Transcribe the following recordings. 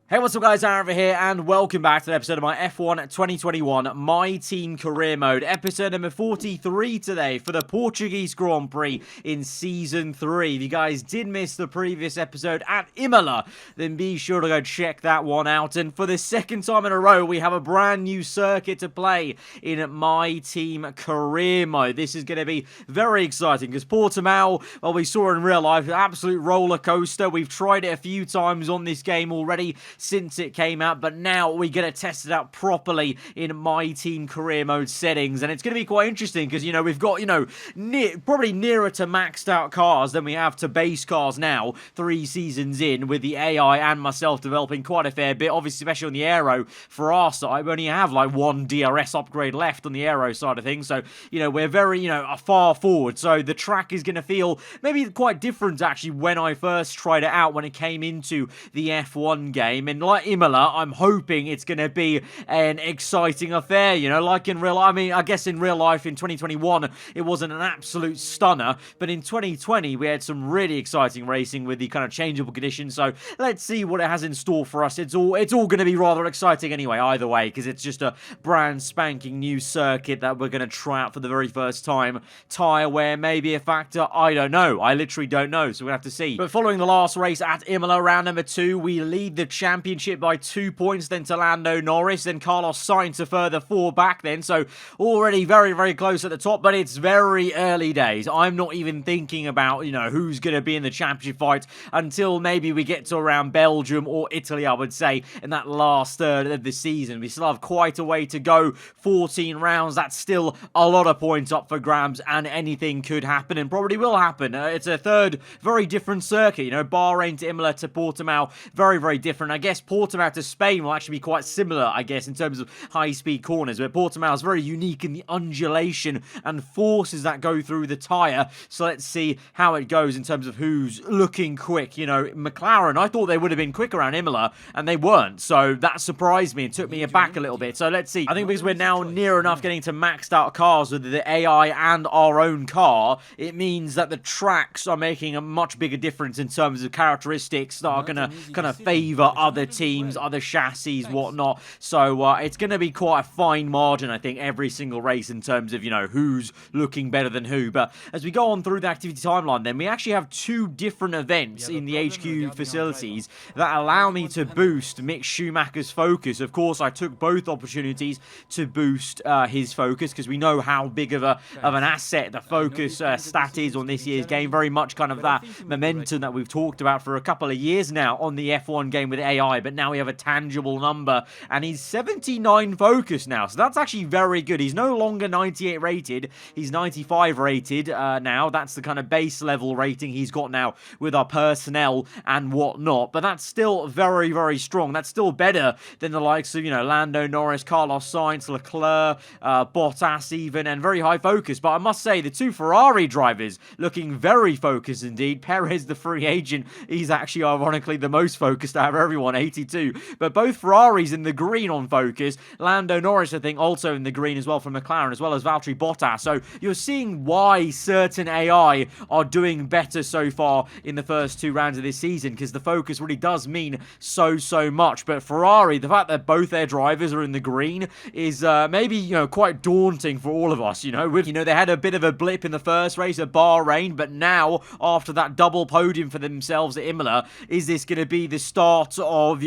Hey, what's up guys, aarava here, and welcome back to an episode of my F1 2021 My Team Career Mode, episode number 43 today for the Portuguese Grand Prix in Season 3. If you guys did miss the previous episode at Imola, then be sure to go check that one out. And for the second time in a row, we have a brand new circuit to play in My Team Career Mode. This is going to be very exciting, because Portimao, well, we saw in real life, an absolute roller coaster. We've tried it a few times on this game already since it came out, but now we're going to test it out properly in My Team Career Mode settings, and it's going to be quite interesting because, we've got, probably nearer to maxed out cars than we have to base cars now, 3 seasons in, with the AI and myself developing quite a fair bit, obviously, especially on the aero. For our side, we only have like one DRS upgrade left on the aero side of things, so, we're very, far forward, so the track is going to feel maybe quite different, actually, when I first tried it out, when it came into the F1 game. And like Imola, I'm hoping it's going to be an exciting affair, like in real, I guess in real life in 2021, it wasn't an absolute stunner, but in 2020, we had some really exciting racing with the kind of changeable conditions, so let's see what it has in store for us. It's all going to be rather exciting anyway, either way, because it's just a brand spanking new circuit that we're going to try out for the very first time. Tyre wear may be a factor, I don't know, I literally don't know, so we'll have to see. But following the last race at Imola, round number 2, we lead the championship by 2 points, then to Lando Norris, then Carlos Sainz a further 4 back then, so already very, very close at the top, but it's very early days. I'm not even thinking about, who's going to be in the championship fight until maybe we get to around Belgium or Italy, I would say, in that last third of the season. We still have quite a way to go, 14 rounds, that's still a lot of points up for grabs, and anything could happen, and probably will happen. It's a third, very different circuit, Bahrain to Imola to Portimao, very, very different. I guess Portimao to Spain will actually be quite similar, I guess, in terms of high-speed corners, but Portimao is very unique in the undulation and forces that go through the tyre, so let's see how it goes in terms of who's looking quick. McLaren, I thought they would have been quick around Imola, and they weren't, so that surprised me and took me aback a little bit, so let's see. I think because we're now near enough getting to maxed out cars with the AI and our own car, it means that the tracks are making a much bigger difference in terms of characteristics that are going to kind of favour other teams, other chassis, whatnot. So it's going to be quite a fine margin, I think, every single race in terms of, who's looking better than who. But as we go on through the activity timeline, then we actually have 2 different events in the HQ facilities that allow me to boost Mick Schumacher's focus. Of course, I took both opportunities to boost his focus, because we know how big of an asset the focus stat is on this year's game. Very much kind of that momentum that we've talked about for a couple of years now on the F1 game with AI, but now we have a tangible number, and he's 79 focus now, so that's actually very good. He's no longer 98 rated, he's 95 rated now. That's the kind of base level rating he's got now with our personnel and whatnot, but that's still very, very strong. That's still better than the likes of, Lando Norris, Carlos Sainz, Leclerc, Bottas even, and very high focus. But I must say, the 2 Ferrari drivers looking very focused indeed. Perez, the free agent, he's actually ironically the most focused out of everyone, 82. But both Ferraris in the green on focus. Lando Norris, I think, also in the green as well from McLaren, as well as Valtteri Bottas. So you're seeing why certain AI are doing better so far in the first 2 rounds of this season, because the focus really does mean so much. But Ferrari, the fact that both their drivers are in the green is maybe, quite daunting for all of us, they had a bit of a blip in the first race at Bahrain, but now, after that double podium for themselves at Imola, is this going to be the start of,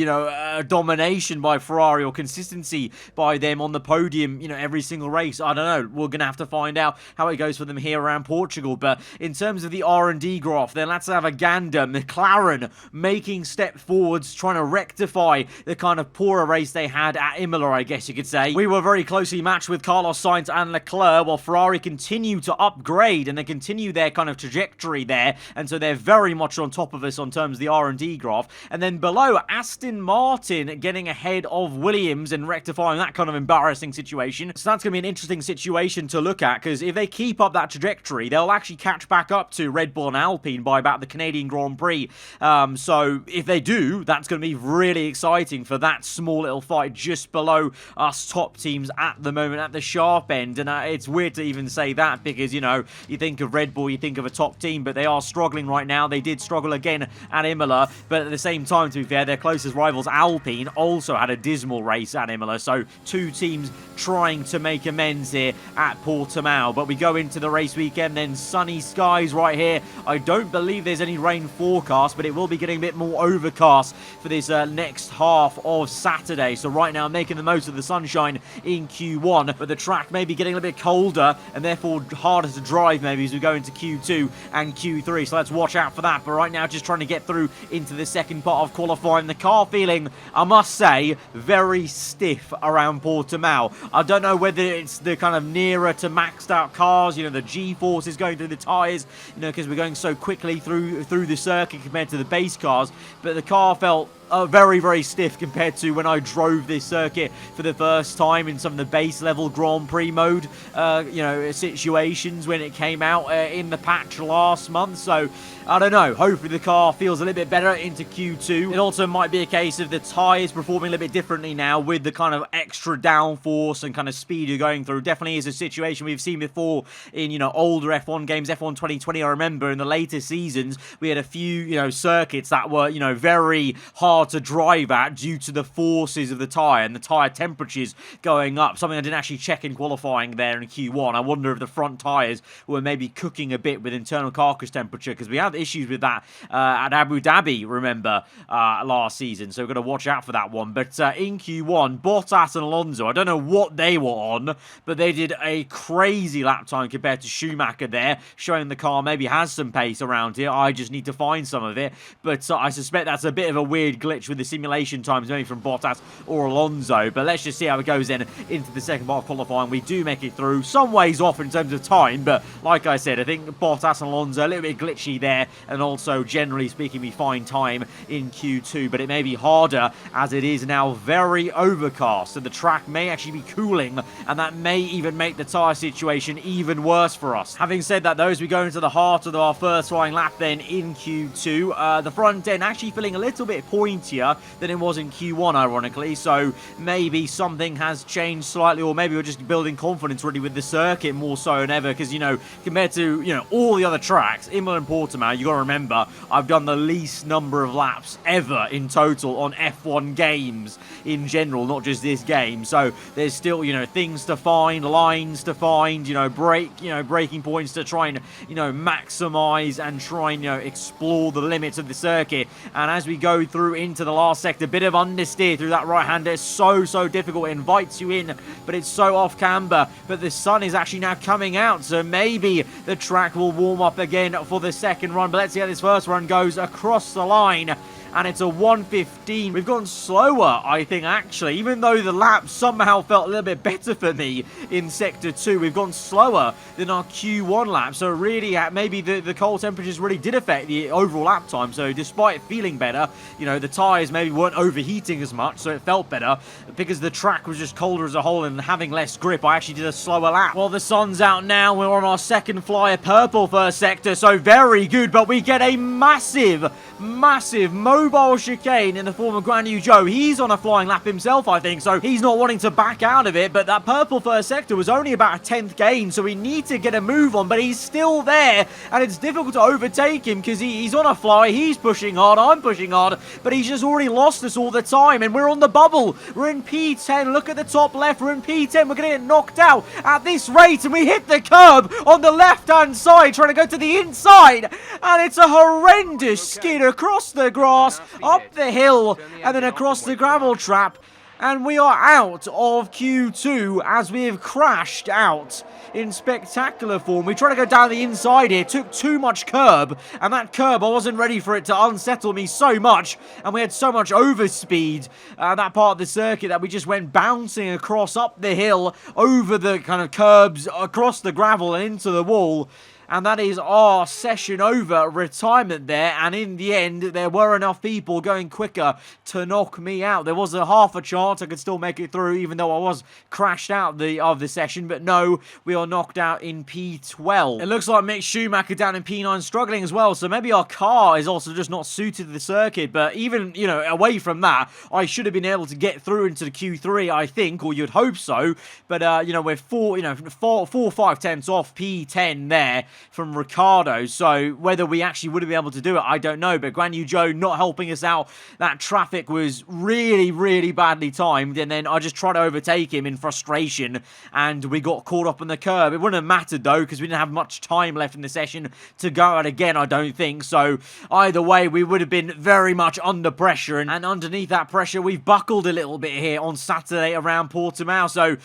domination by Ferrari, or consistency by them on the podium, every single race? I don't know. We're going to have to find out how it goes for them here around Portugal. But in terms of the R&D graph, then let's have a gander. McLaren making step forwards, trying to rectify the kind of poorer race they had at Imola, I guess you could say. We were very closely matched with Carlos Sainz and Leclerc, while Ferrari continue to upgrade, and they continue their kind of trajectory there, and so they're very much on top of us on terms of the R&D graph. And then below, Aston Martin getting ahead of Williams and rectifying that kind of embarrassing situation. So that's going to be an interesting situation to look at, because if they keep up that trajectory, they'll actually catch back up to Red Bull and Alpine by about the Canadian Grand Prix. So if they do, that's going to be really exciting for that small little fight just below us top teams at the moment at the sharp end. And it's weird to even say that, because, you think of Red Bull, you think of a top team, but they are struggling right now. They did struggle again at Imola, but at the same time, to be fair, they're close closest rivals, Alpine, also had a dismal race at Imola. So 2 teams trying to make amends here at Portimao. But we go into the race weekend, then sunny skies right here. I don't believe there's any rain forecast, but it will be getting a bit more overcast for this next half of Saturday. So right now, making the most of the sunshine in Q1, but the track may be getting a little bit colder and therefore harder to drive maybe as we go into Q2 and Q3. So let's watch out for that. But right now, just trying to get through into the second part of qualifying. The car feeling, I must say, very stiff around Portimao. I don't know whether it's the kind of nearer to maxed out cars, you know, the G-force is going through the tyres, you know, because we're going so quickly through the circuit compared to the base cars, but the car felt very, very stiff compared to when I drove this circuit for the first time in some of the base level Grand Prix mode, you know, situations when it came out in the patch last month. So I don't know. Hopefully the car feels a little bit better into Q2. It also might be a case of the tyres performing a little bit differently now with the kind of extra downforce and kind of speed you're going through. Definitely is a situation we've seen before in, you know, older F1 games. F1 2020, I remember in the later seasons, we had a few, you know, circuits that were, you know, very hard to drive at due to the forces of the tyre and the tyre temperatures going up. Something I didn't actually check in qualifying there in Q1. I wonder if the front tyres were maybe cooking a bit with internal carcass temperature, because we had issues with that at Abu Dhabi, remember, last season. So we've got to watch out for that one. But in Q1, Bottas and Alonso, I don't know what they were on, but they did a crazy lap time compared to Schumacher there, showing the car maybe has some pace around here. I just need to find some of it. But I suspect that's a bit of a weird glitch with the simulation times, maybe from Bottas or Alonso. But let's just see how it goes then into the second part of qualifying. We do make it through, some ways off in terms of time, but like I said, I think Bottas and Alonso a little bit glitchy there, and also generally speaking we find time in Q2, but it may be harder as it is now very overcast, so the track may actually be cooling, and that may even make the tyre situation even worse for us. Having said that though, as we go into the heart of our first flying lap then in Q2, the front end actually feeling a little bit pointier than it was in Q1, ironically, so maybe something has changed slightly, or maybe we're just building confidence really with the circuit more so than ever, because, you know, compared to, you know, all the other tracks, Imola and Portimao, you got to remember, I've done the least number of laps ever in total on F1 games in general, not just this game, so there's still, you know, things to find, lines to find, you know, breaking points to try and, you know, maximize and try and, you know, explore the limits of the circuit. And as we go through into the last sector, a bit of understeer through that right-hander is so difficult. It invites you in, but it's so off camber. But the sun is actually now coming out, so maybe the track will warm up again for the second run. But let's see how this first run goes across the line. And it's a 1:15. We've gone slower, I think, actually. Even though the lap somehow felt a little bit better for me in Sector 2, we've gone slower than our Q1 lap. So really, maybe the cold temperatures really did affect the overall lap time. So despite it feeling better, you know, the tyres maybe weren't overheating as much, so it felt better. Because the track was just colder as a whole and having less grip, I actually did a slower lap. Well, the sun's out now. We're on our second flyer, purple first sector. So very good, but we get a massive mobile chicane in the form of Guan Yu Zhou. He's on a flying lap himself, I think, so he's not wanting to back out of it, but that purple first sector was only about a 10th gain, so we need to get a move on, but he's still there, and it's difficult to overtake him because he's on a fly, he's pushing hard, I'm pushing hard, but he's just already lost us all the time, and we're on the bubble. We're in P10, look at the top left, we're in P10, we're going to get knocked out at this rate, and we hit the curb on the left-hand side, trying to go to the inside, and it's a horrendous skid across the grass, up the hill, and then across the gravel trap, and we are out of Q2 as we have crashed out in spectacular form. We tried to go down the inside here, took too much curb, and that curb, I wasn't ready for it to unsettle me so much, and we had so much overspeed that part of the circuit that we just went bouncing across up the hill, over the kind of curbs, across the gravel and into the wall. And that is our session over, retirement there. And in the end, there were enough people going quicker to knock me out. There was a half a chance I could still make it through, even though I was crashed out of the session. But no, we are knocked out in P12. It looks like Mick Schumacher down in P9 struggling as well. So maybe our car is also just not suited to the circuit. But even, you know, away from that, I should have been able to get through into the Q3, I think, or you'd hope so. But, you know, we're 4 5 tenths off P10 there. from Ricciardo. So whether we actually would have been able to do it, I don't know. But Guan Yu Zhou not helping us out. That traffic was really, really badly timed. And then I just tried to overtake him in frustration. And we got caught up on the curb. It wouldn't have mattered, though, because we didn't have much time left in the session to go out again, I don't think. So either way, we would have been very much under pressure. And underneath that pressure, we've buckled a little bit here on Saturday around Portimao. So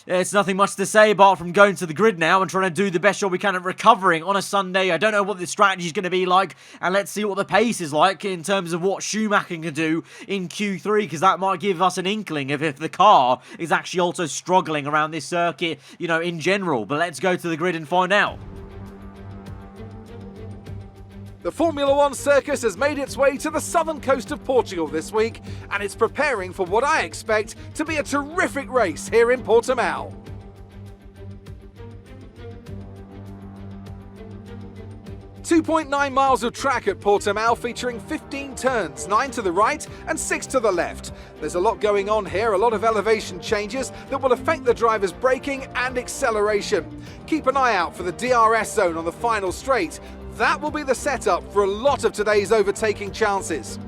it's nothing much to say apart from going to the grid now and trying to do the best job we can at recovering on a Sunday. I don't know what the strategy is going to be like, and let's see what the pace is like in terms of what Schumacher can do in Q3, because that might give us an inkling of if the car is actually also struggling around this circuit, you know, in general. But let's go to the grid and find out. The Formula One circus has made its way to the southern coast of Portugal this week, and it's preparing for what I expect to be a terrific race here in Portimao. .9 miles of track at Portimao, featuring 15 turns, 9 to the right and 6 to the left. There's a lot going on here, a lot of elevation changes that will affect the driver's braking and acceleration. Keep an eye out for the DRS zone on the final straight. That will be the setup for a lot of today's overtaking chances.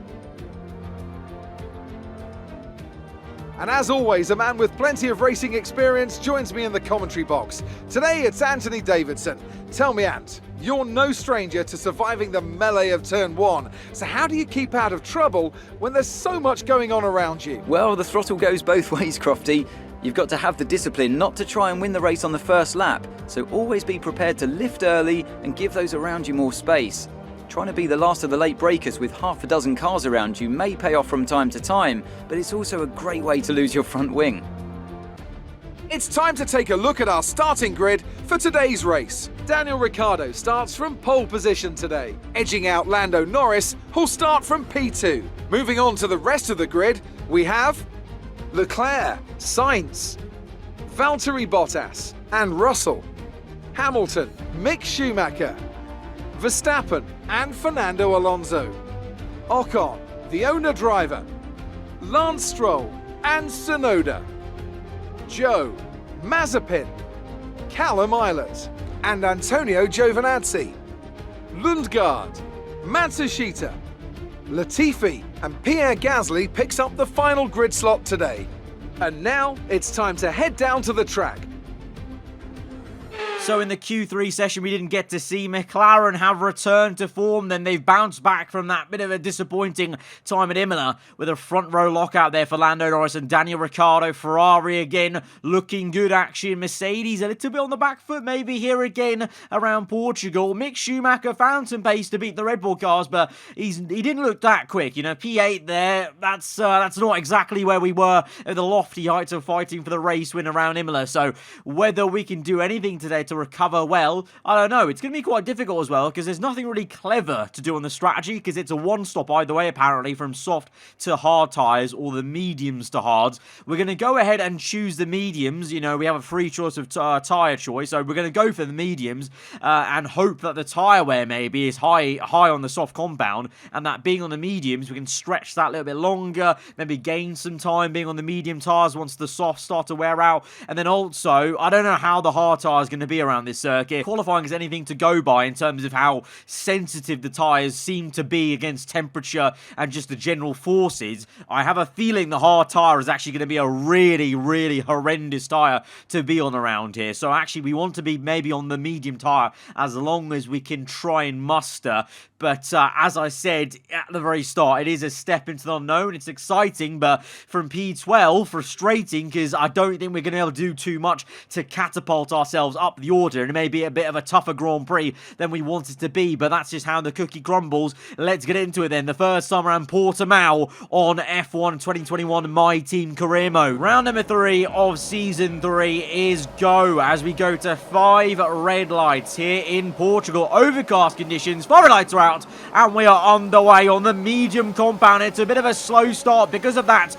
And as always, a man with plenty of racing experience joins me in the commentary box. Today it's Anthony Davidson. Tell me, Ant, you're no stranger to surviving the melee of turn 1. So how do you keep out of trouble when there's so much going on around you? Well, the throttle goes both ways, Crofty. You've got to have the discipline not to try and win the race on the first lap, so always be prepared to lift early and give those around you more space. Trying to be the last of the late breakers with half a dozen cars around you may pay off from time to time, but it's also a great way to lose your front wing. It's time to take a look at our starting grid for today's race. Daniel Ricciardo starts from pole position today, edging out Lando Norris, who'll start from P2. Moving on to the rest of the grid, we have Leclerc, Sainz, Valtteri Bottas and Russell, Hamilton, Mick Schumacher, Verstappen and Fernando Alonso, Ocon, the owner driver, Lance Stroll and Tsunoda, Joe, Mazepin, Callum Ilott and Antonio Giovinazzi, Lundgaard, Matsushita, Latifi and Pierre Gasly picks up the final grid slot today. And now it's time to head down to the track. So in the Q3 session, we didn't get to see McLaren have returned to form. Then they've bounced back from that bit of a disappointing time at Imola with a front row lockout there for Lando Norris and Daniel Ricciardo. Ferrari again looking good action. Mercedes a little bit on the back foot maybe here again around Portugal. Mick Schumacher found some pace to beat the Red Bull cars, but he didn't look that quick. You know, P8 there, that's not exactly where we were at the lofty heights of fighting for the race win around Imola. So whether we can do anything today to recover well, I don't know. It's going to be quite difficult as well because there's nothing really clever to do on the strategy because it's a one-stop either way apparently from soft to hard tyres or the mediums to hards. We're going to go ahead and choose the mediums. You know, we have a free choice of tyre choice, so we're going to go for the mediums and hope that the tyre wear maybe is high on the soft compound, and that being on the mediums, we can stretch that a little bit longer, maybe gain some time being on the medium tyres once the softs start to wear out. And then also, I don't know how the hard tyre is going to be around this circuit. Qualifying is anything to go by in terms of how sensitive the tyres seem to be against temperature and just the general forces. I have a feeling the hard tyre is actually going to be a really, really horrendous tyre to be on around here. So actually we want to be maybe on the medium tyre as long as we can try and muster. But as I said at the very start, it is a step into the unknown. It's exciting, but from P12, frustrating because I don't think we're going to be able to do too much to catapult ourselves up the order. And it may be a bit of a tougher Grand Prix than we want it to be, but that's just how the cookie crumbles. Let's get into it then. The first time around Portimao on F1 2021 MyTeam career mode. Round number 3 of Season 3 is go as we go to 5 red lights here in Portugal. Overcast conditions, 5 red lights are out. about. And we are underway on the medium compound. It's a bit of a slow start because of that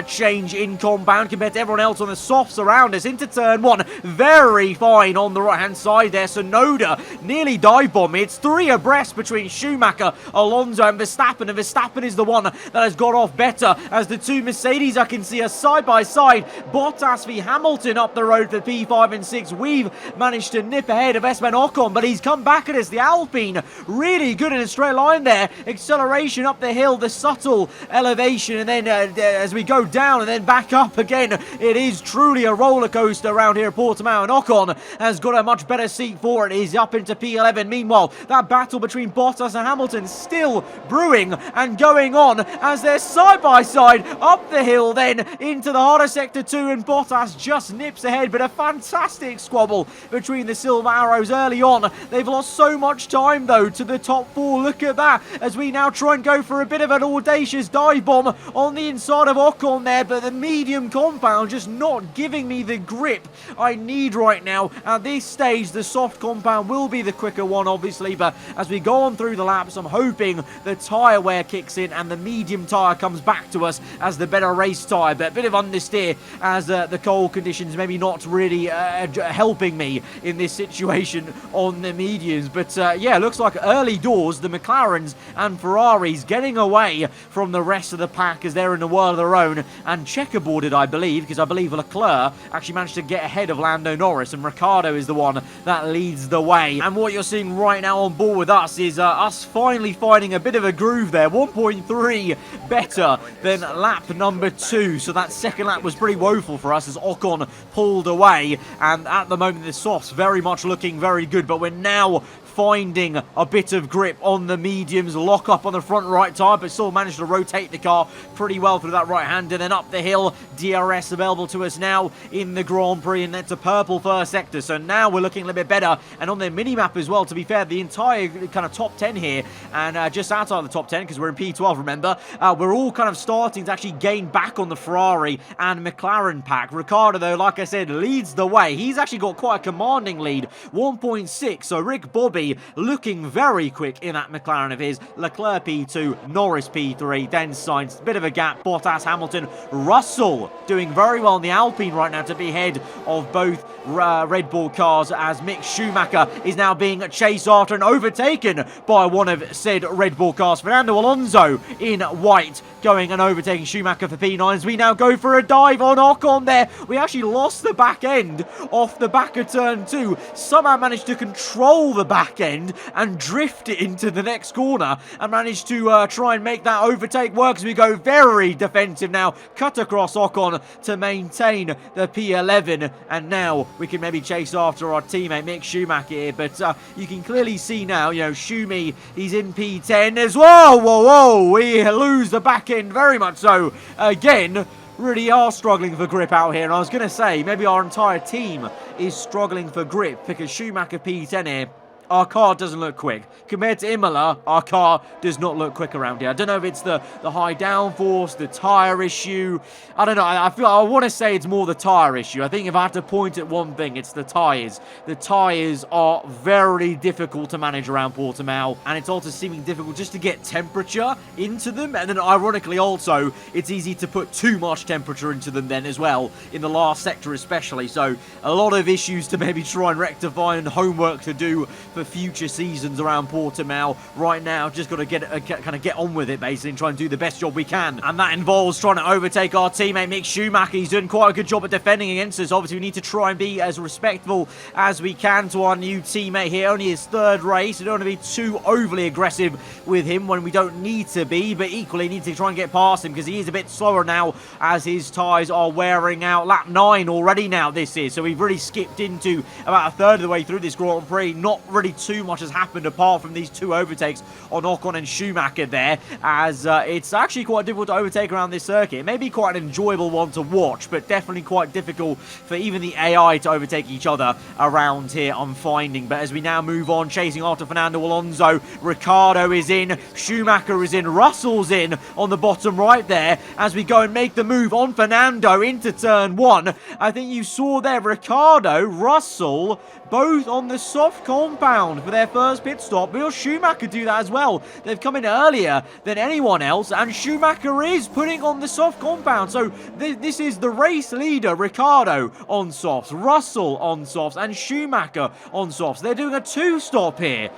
change in compound compared to everyone else on the softs around us. Into turn 1, very fine on the right-hand side there. Sonoda nearly dive bomb me. It's 3 abreast between Schumacher, Alonso and Verstappen. And Verstappen is the one that has got off better as the 2 Mercedes I can see are side by side. Bottas v Hamilton up the road for P5 and 6. We've managed to nip ahead of Esteban Ocon, but he's come back at us. The Alpine really good in a straight line there. Acceleration up the hill, the subtle elevation, and then as we go down and then back up again, it is truly a roller coaster around here at Portimao, and Ocon has got a much better seat for it. He's up into P11. Meanwhile, that battle between Bottas and Hamilton still brewing and going on as they're side by side up the hill, then into the harder sector 2, and Bottas just nips ahead, but a fantastic squabble between the Silver Arrows early on. They've lost so much time though to the top 4. Look at that as we now try and go for a bit of an audacious dive bomb on the inside of Ocon there, but the medium compound just not giving me the grip I need right now. At this stage, the soft compound will be the quicker one, obviously, but as we go on through the laps, I'm hoping the tyre wear kicks in and the medium tyre comes back to us as the better race tyre. But a bit of understeer as the cold conditions maybe not really helping me in this situation on the mediums. But yeah, looks like early doors, the McLarens and Ferraris getting away from the rest of the pack as they're in a world of their own and checkerboarded, I believe, because I believe Leclerc actually managed to get ahead of Lando Norris, and Ricciardo is the one that leads the way. And what you're seeing right now on board with us is us finally finding a bit of a groove there. 1.3 better than lap number 2, so that second lap was pretty woeful for us as Ocon pulled away, and at the moment the softs very much looking very good, but we're now finding a bit of grip on the mediums. Lock up on the front right tyre, but still managed to rotate the car pretty well through that right hand, and then up the hill. DRS available to us now in the Grand Prix, and that's a purple first sector, so now we're looking a little bit better. And on their mini-map as well, to be fair, the entire kind of top 10 here, and just outside the top 10, because we're in P12, remember, we're all kind of starting to actually gain back on the Ferrari and McLaren pack. Ricciardo, though, like I said, leads the way. He's actually got quite a commanding lead, 1.6, so Rick Bobby looking very quick in that McLaren of his. Leclerc P2, Norris P3, then Sainz, bit of a gap, Bottas, Hamilton, Russell doing very well in the Alpine right now to be ahead of both Red Bull cars, as Mick Schumacher is now being chased after and overtaken by one of said Red Bull cars. Fernando Alonso in white going and overtaking Schumacher for P9s. We now go for a dive on Ocon there. We actually lost the back end off the back of turn 2. Somehow managed to control the back end and drift it into the next corner and managed to try and make that overtake work as we go very defensive now. Cut across Ocon to maintain the P11, and now we can maybe chase after our teammate Mick Schumacher here, but you can clearly see now, you know, Schumi, he's in P10 as well. Whoa, we lose the back end very much so. Again, really are struggling for grip out here, and I was going to say, maybe our entire team is struggling for grip because Schumacher P10 here, our car doesn't look quick. Compared to Imola, our car does not look quick around here. I don't know if it's the high downforce, the tyre issue. I don't know. I want to say it's more the tyre issue. I think if I had to point at one thing, it's the tyres. The tyres are very difficult to manage around Portimao, and it's also seeming difficult just to get temperature into them. And then ironically also, it's easy to put too much temperature into them then as well, in the last sector especially. So a lot of issues to maybe try and rectify and homework to do for future seasons around Portimao. Right now, just got to get on with it basically and try and do the best job we can, and that involves trying to overtake our teammate Mick Schumacher. He's doing quite a good job at defending against us. Obviously we need to try and be as respectful as we can to our new teammate here. Only his third race. We don't want to be too overly aggressive with him when we don't need to be, but equally need to try and get past him because he is a bit slower now as his tyres are wearing out. Lap 9 already now this is, so we've really skipped into about a third of the way through this Grand Prix. Not really too much has happened apart from these two overtakes on Ocon and Schumacher there, as it's actually quite difficult to overtake around this circuit. It may be quite an enjoyable one to watch, but definitely quite difficult for even the AI to overtake each other around here, I'm finding. But as we now move on, chasing after Fernando Alonso, Ricciardo is in, Schumacher is in, Russell's in on the bottom right there as we go and make the move on Fernando into turn 1. I think you saw there Ricciardo, Russell, both on the soft compound compound for their first pit stop. Will Schumacher do that as well? They've come in earlier than anyone else, and Schumacher is putting on the soft compound. So this is the race leader, Ricciardo, on softs, Russell on softs, and Schumacher on softs. They're doing a two-stop here.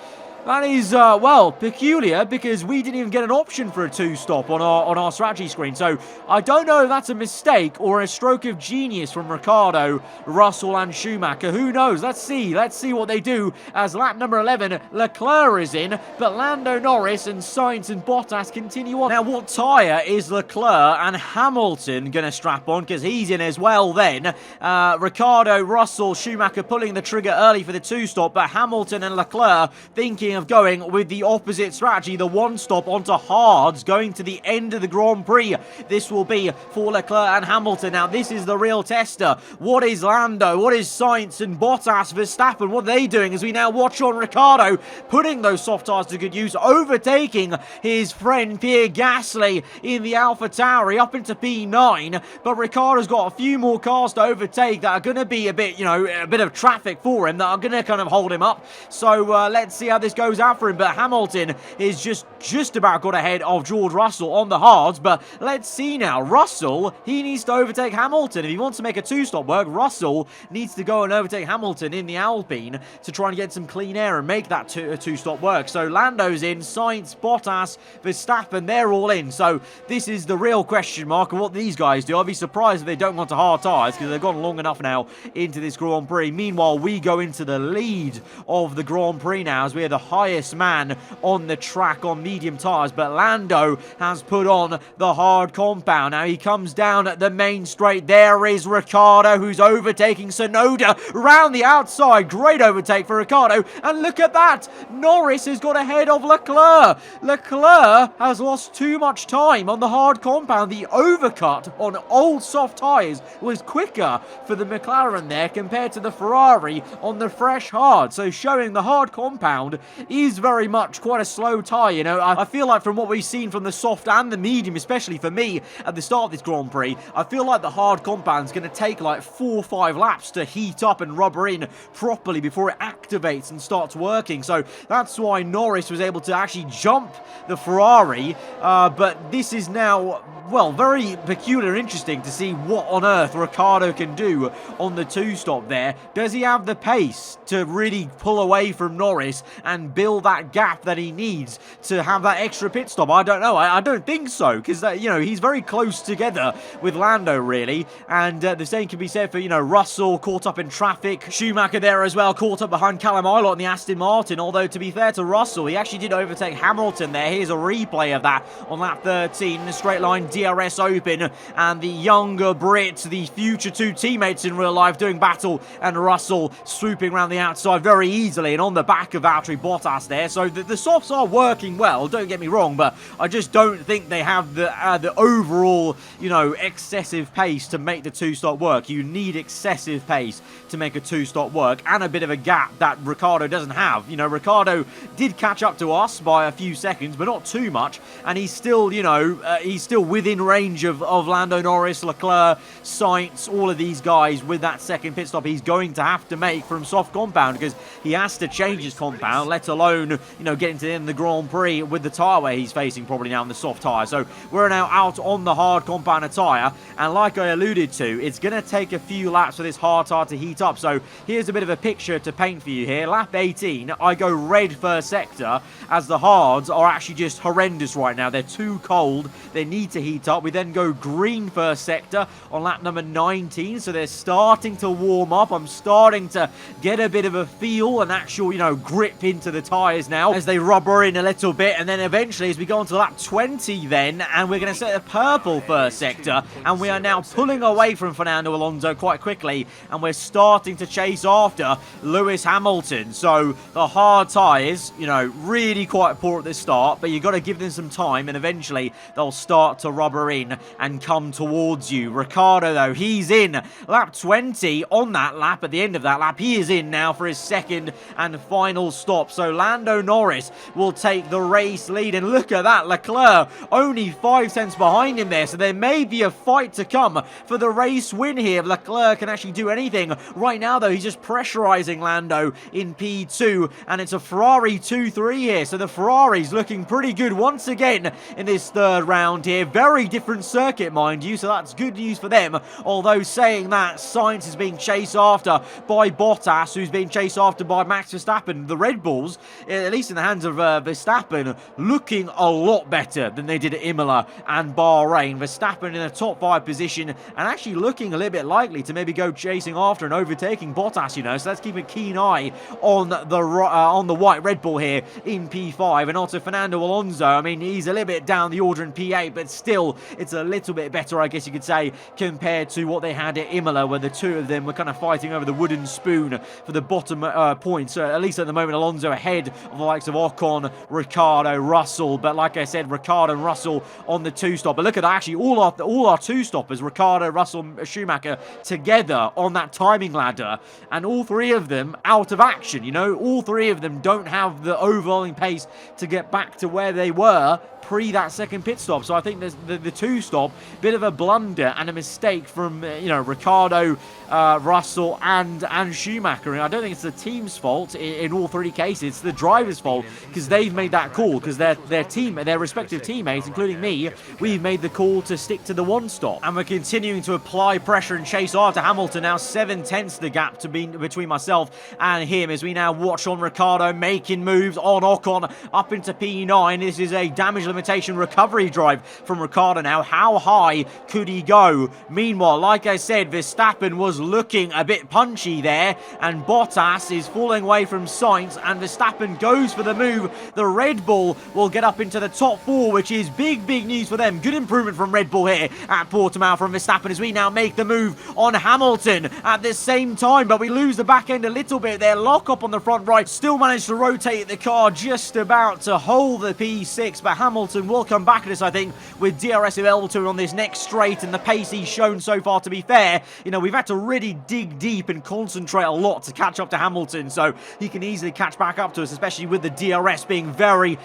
That is, well, peculiar, because we didn't even get an option for a two-stop on our strategy screen. So I don't know if that's a mistake or a stroke of genius from Ricciardo, Russell and Schumacher. Who knows? Let's see what they do as lap number 11, Leclerc is in, but Lando Norris and Sainz and Bottas continue on. Now, what tyre is Leclerc and Hamilton going to strap on? Because he's in as well then. Ricciardo, Russell, Schumacher pulling the trigger early for the two-stop, but Hamilton and Leclerc thinking of going with the opposite strategy, the one stop onto hards, going to the end of the Grand Prix. This will be for Leclerc and Hamilton. Now, this is the real tester. What is Lando? What is Sainz and Bottas, Verstappen? What are they doing as we now watch on Ricciardo putting those soft tyres to good use, overtaking his friend Pierre Gasly in the AlphaTauri up into P9, but Ricciardo's got a few more cars to overtake that are going to be a bit, a bit of traffic for him that are going to kind of hold him up. So let's see how this goes out for him, but Hamilton is just about got ahead of George Russell on the hards, but let's see now. Russell, he needs to overtake Hamilton. If he wants to make a two-stop work, Russell needs to go and overtake Hamilton in the Alpine to try and get some clean air and make that two-stop work. So Lando's in, Sainz, Bottas, Verstappen, they're all in. So this is the real question mark of what these guys do. I'd be surprised if they don't go onto hard tyres, because they've gone long enough now into this Grand Prix. Meanwhile, we go into the lead of the Grand Prix now, as we are the highest man on the track on medium tyres, but Lando has put on the hard compound. Now he comes down at the main straight. There is Ricciardo, who's overtaking Tsunoda round the outside. Great overtake for Ricciardo, and look at that, Norris has got ahead of Leclerc. Leclerc has lost too much time on the hard compound. The overcut on old soft tyres was quicker for the McLaren there compared to the Ferrari on the fresh hard, so showing the hard compound is very much quite a slow tyre. I feel like from what we've seen from the soft and the medium, especially for me at the start of this Grand Prix, I feel like the hard compound's going to take like 4 or 5 laps to heat up and rubber in properly before it activates and starts working. So that's why Norris was able to actually jump the Ferrari, but this is now, well, very peculiar and interesting to see what on earth Ricciardo can do on the two-stop there. Does he have the pace to really pull away from Norris and build that gap that he needs to have that extra pit stop? I don't know. I don't think so, because he's very close together with Lando, really, and the same can be said for Russell, caught up in traffic. Schumacher there as well, caught up behind Callum Ilott in the Aston Martin, although to be fair to Russell, he actually did overtake Hamilton there. Here's a replay of that on lap 13, the straight line DRS Open, and the younger Brit, the future two teammates in real life, doing battle, and Russell swooping around the outside very easily and on the back of Valtteri Bottas there. So the softs are working well, don't get me wrong, but I just don't think they have the overall, excessive pace to make the two-stop work. You need excessive pace to make a two-stop work, and a bit of a gap that Ricciardo doesn't have. Ricciardo did catch up to us by a few seconds, but not too much, and he's still, he's still within range of Lando Norris, Leclerc, Sainz, all of these guys with that second pit stop he's going to have to make from soft compound, because he has to change his compound, let alone, getting to the end of the Grand Prix with the tyre where he's facing probably now in the soft tyre. So we're now out on the hard compound tyre, and like I alluded to, it's going to take a few laps for this hard tyre to heat up. So here's a bit of a picture to paint for you here. Lap 18, I go red first sector, as the hards are actually just horrendous right now. They're too cold. They need to heat up. We then go green first sector on lap number 19, so they're starting to warm up. I'm starting to get a bit of a feel, an actual, grip into the tyres now as they rubber in a little bit, and then eventually as we go on to lap 20 then, and we're going to set a purple first sector, and we are now pulling away from Fernando Alonso quite quickly, and we're starting to chase after Lewis Hamilton. So the hard tyres, really quite poor at the start, but you've got to give them some time, and eventually they'll start to rubber in and come towards you. Ricciardo, though, he's in lap 20 on that lap. At the end of that lap, he is in now for his second and final stop. So So Lando Norris will take the race lead. And look at that, Leclerc only 5 cents behind him there. So there may be a fight to come for the race win here if Leclerc can actually do anything. Right now, though, he's just pressurizing Lando in P2. And it's a Ferrari 2-3 here. So the Ferrari's looking pretty good once again in this third round here. Very different circuit, mind you. So that's good news for them. Although saying that, Sainz is being chased after by Bottas, who's being chased after by Max Verstappen. The Red Bulls, at least in the hands of Verstappen, looking a lot better than they did at Imola and Bahrain. Verstappen in a top 5 position and actually looking a little bit likely to maybe go chasing after and overtaking Bottas, you know. So let's keep a keen eye on the white Red Bull here in P5. And also Fernando Alonso, I mean, he's a little bit down the order in P8, but still, it's a little bit better, I guess you could say, compared to what they had at Imola, where the two of them were kind of fighting over the wooden spoon for the bottom points. So at least at the moment, Alonso ahead of the likes of Ocon, Ricciardo, Russell. But like I said, Ricciardo and Russell on the two-stop. But look at that, actually, all our two-stoppers, Ricciardo, Russell, Schumacher, together on that timing ladder. And all three of them out of action, you know. All three of them don't have the overwhelming pace to get back to where they were pre that second pit stop. So I think there's the two-stop, bit of a blunder and a mistake from, Ricciardo, Russell and Schumacher. And I don't think it's the team's fault in all three cases. It's the driver's fault because they've made that call, because their respective teammates, including me, we've made the call to stick to the one stop. And we're continuing to apply pressure and chase after Hamilton. Now 7/10 the gap between myself and him as we now watch on Ricciardo making moves on Ocon up into P9. This is a damage limitation recovery drive from Ricciardo now. How high could he go? Meanwhile, like I said, Verstappen was looking a bit punchy there, and Bottas is falling away from Sainz, and Verstappen goes for the move. The Red Bull will get up into the top 4, which is big news for them. Good improvement from Red Bull here at Portimao from Verstappen as we now make the move on Hamilton at the same time, but we lose the back end a little bit there. Lock up on the front right, still managed to rotate the car just about to hold the P6, but Hamilton will come back at us, I think, with DRS available to him on this next straight, and the pace he's shown so far, to be fair, we've had to really dig deep and concentrate a lot to catch up to Hamilton, so he can easily catch back up to us, especially with the DRS being very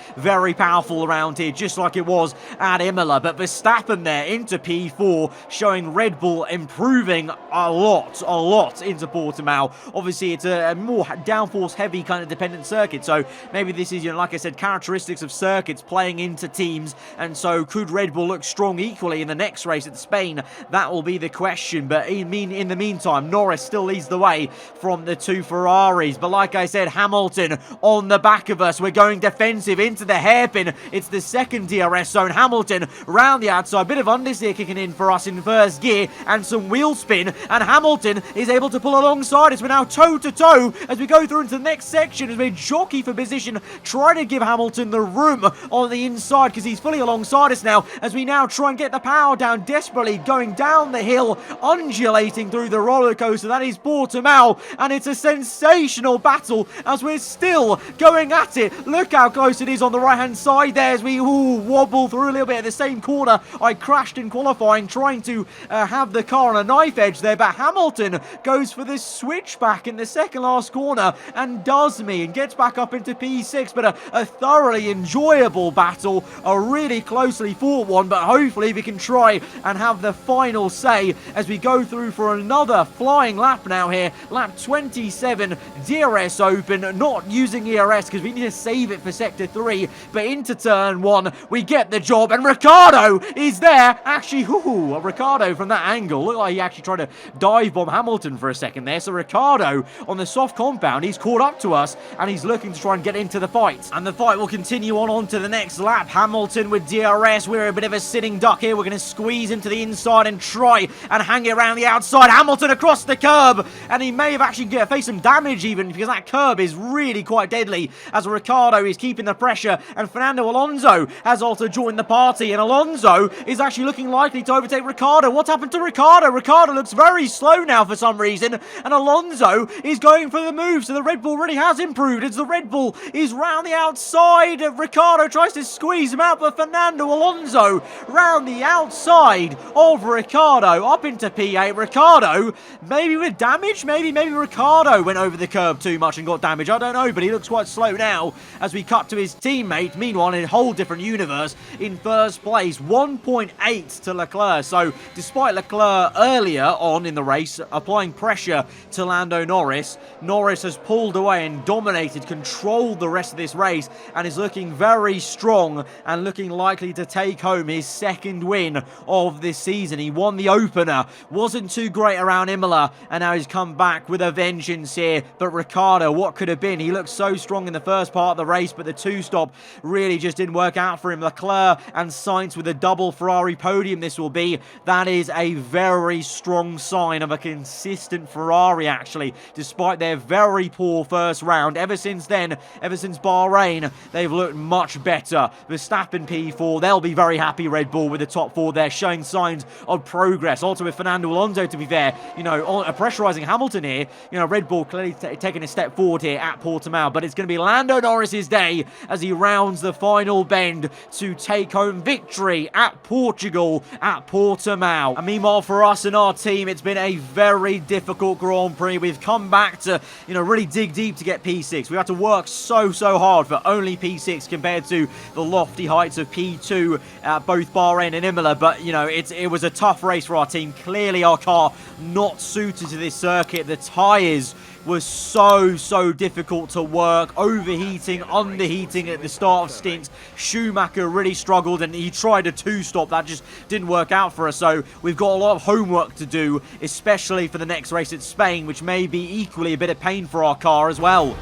powerful around here, just like it was at Imola. But Verstappen there into P4, showing Red Bull improving a lot into Portimao. Obviously, it's a more downforce heavy kind of dependent circuit, so maybe this is, like I said, characteristics of circuits playing into teams, and so could Red Bull look strong equally in the next race at Spain? That will be the question. But in the meantime, Norris still leads the way from the two Ferraris. But like I said, Hamilton on the back of us. We're going defensive into the hairpin. It's the second DRS zone. Hamilton round the outside. Bit of understeer kicking in for us in first gear and some wheel spin. And Hamilton is able to pull alongside us. We're now toe-to-toe as we go through into the next section as we jockey for position, trying to give Hamilton the room on the inside because he's fully alongside us now as we now try and get the power down desperately, going down the hill, undulating through the roller coaster. That is Portimao, and it's a sensational battle as we're still going at it. Look how close it is on the right-hand side there as we wobble through a little bit at the same corner. I crashed in qualifying trying to have the car on a knife edge there, but Hamilton goes for the switchback in the second last corner and does me and gets back up into P6. But a thoroughly enjoyable battle, a really closely fought one, but hopefully we can try and have the final say as we go through for another flying lap now here. Lap 27, DRS open, not using ERS because we need to save it for sector 3, but into turn 1 we get the job, and Ricciardo is there. Actually, Ricciardo from that angle looked like he actually tried to dive bomb Hamilton for a second there. So Ricciardo on the soft compound, he's caught up to us and he's looking to try and get into the fight, and the fight will continue on to the next lap. Hamilton with DRS, we're a bit of a sitting duck here. We're going to squeeze into the inside and try and hang it around the outside. Hamilton across the curb, and he may have actually faced some damage even because that curb is really quite deadly as Ricciardo is keeping the pressure, and Fernando Alonso has also joined the party, and Alonso is actually looking likely to overtake Ricciardo. What's happened to Ricciardo? Ricciardo looks very slow now for some reason, and Alonso is going for the move, so the Red Bull really has improved as the Red Bull is round the outside. Ricciardo tries to squeeze him out, but Fernando Alonso round the outside of Ricciardo up into P8. Ricciardo maybe with damage, maybe Ricciardo went over the curb too much and got damage, I don't know, but but he looks quite slow now as we cut to his teammate. Meanwhile, in a whole different universe, in first place, 1.8 to Leclerc. So despite Leclerc earlier on in the race applying pressure to Lando Norris, Norris has pulled away and dominated, controlled the rest of this race, and is looking very strong and looking likely to take home his second win of this season. He won the opener, wasn't too great around Imola, and now he's come back with a vengeance here. But Ricciardo, what could have been? He looked so strong in the first part of the race, but the two-stop really just didn't work out for him. Leclerc and Sainz with a double Ferrari podium this will be. That is a very strong sign of a consistent Ferrari, actually, despite their very poor first round. Ever since then, ever since Bahrain, they've looked much better. Verstappen P4, they'll be very happy, Red Bull, with the top four. They're showing signs of progress. Also with Fernando Alonso, to be fair, pressurizing Hamilton here. Red Bull clearly taking a step forward here at Portimao, but it's going to be Lando Norris's day as he rounds the final bend to take home victory at Portugal at Portimao. And meanwhile, for us and our team, it's been a very difficult Grand Prix. We've come back to, really dig deep to get P6. We had to work so hard for only P6 compared to the lofty heights of P2 at both Bahrain and Imola. But, it was a tough race for our team. Clearly, our car not suited to this circuit. The tyres was so difficult to work, overheating, underheating at the start of stints. Schumacher really struggled, and he tried a two-stop. That just didn't work out for us, so we've got a lot of homework to do, especially for the next race at Spain, which may be equally a bit of pain for our car as well.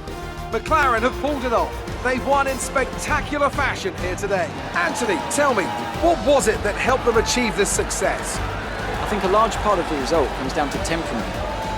McLaren have pulled it off. They've won in spectacular fashion here today. Anthony, tell me, what was it that helped them achieve this success? I think a large part of the result comes down to temperament.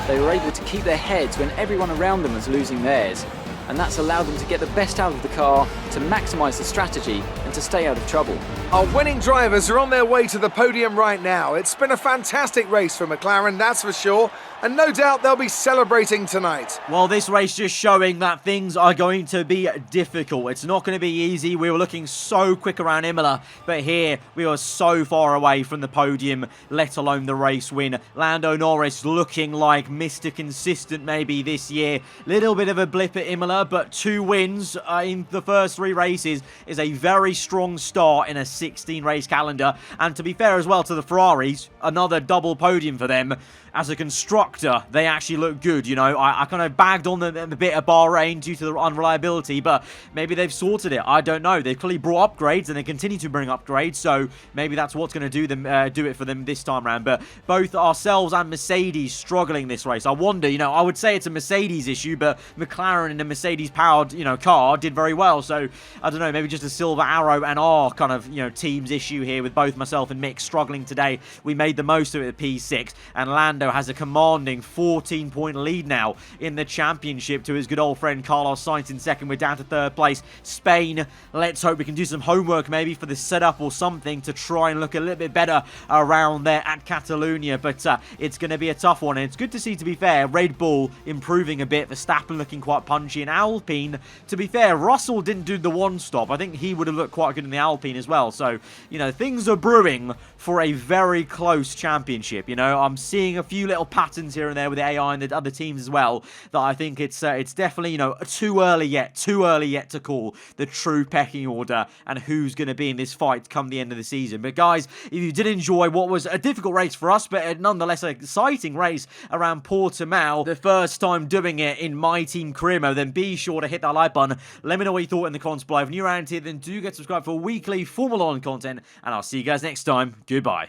They were able to keep their heads when everyone around them was losing theirs, and that's allowed them to get the best out of the car, to maximise the strategy, and to stay out of trouble. Our winning drivers are on their way to the podium right now. It's been a fantastic race for McLaren, that's for sure, and no doubt they'll be celebrating tonight. Well, this race just showing that things are going to be difficult. It's not going to be easy. We were looking so quick around Imola, but here we were so far away from the podium, let alone the race win. Lando Norris looking like Mr. Consistent maybe this year. Little bit of a blip at Imola, but 2 wins in the first 3 races is a very strong start in a 16-race calendar. And to be fair as well to the Ferraris, another double podium for them. As a constructor, they actually look good, I kind of bagged on them a bit at Bahrain due to the unreliability, but maybe they've sorted it. I don't know. They've clearly brought upgrades, and they continue to bring upgrades, so maybe that's what's going to do it for them this time around. But both ourselves and Mercedes struggling this race. I wonder, I would say it's a Mercedes issue, but McLaren in a Mercedes-powered, car did very well. So, I don't know, maybe just a Silver Arrow and our kind of, team's issue here with both myself and Mick struggling today. We made the most of it at P6, and Lando has a commanding 14-point lead now in the championship to his good old friend Carlos Sainz in second. We're down to 3rd place. Spain, let's hope we can do some homework maybe for the setup or something to try and look a little bit better around there at Catalonia, but it's going to be a tough one, and it's good to see, to be fair, Red Bull improving a bit, Verstappen looking quite punchy, and Alpine, to be fair, Russell didn't do the one stop. I think he would have looked quite good in the Alpine as well, so, things are brewing for a very close championship. I'm seeing a few little patterns here and there with the AI and the other teams as well that I think it's definitely, too early yet to call the true pecking order and who's going to be in this fight come the end of the season. But guys, if you did enjoy what was a difficult race for us, but nonetheless an exciting race around Portimao, the first time doing it in MyTeam career mode, then be sure to hit that like button. Let me know what you thought in the comments below. If you're new around here, then do get subscribed for weekly Formula 1 content, and I'll see you guys next time. Goodbye.